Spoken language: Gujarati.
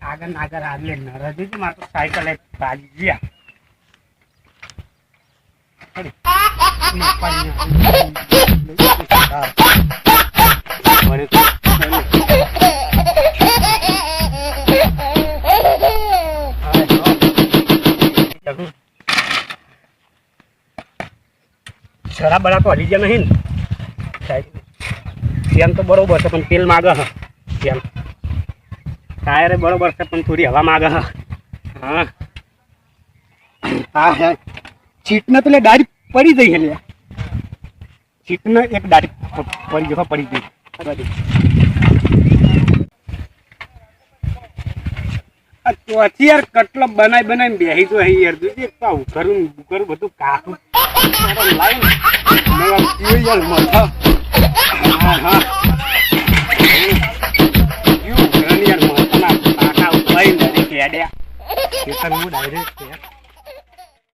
આગળ આગળ નરજી તો મારે તો સાયકલ ભાગી ગયા શરાબ બરા તો હલી ગયા નહીં ને તેમ તો બરોબર છે પણ તેલ માગે હ તેલ ટાયરે બરોબર છે પણ થોડી હવા માગે હ હા હા સીટને પેલે ડાયરી પડી ગઈ એટલે સીટને એક ડાયરી પડી જવા પડી ગઈ ચોથી યાર કટલો બનાવીને બેસી તો અહીં યાર જોજે કરું બધું કાકું લાવીને યાર મથા હા હા યાર મથાના કાકા ઉપાઈ નથી કેડ્યા હું ડાયરેક્ટ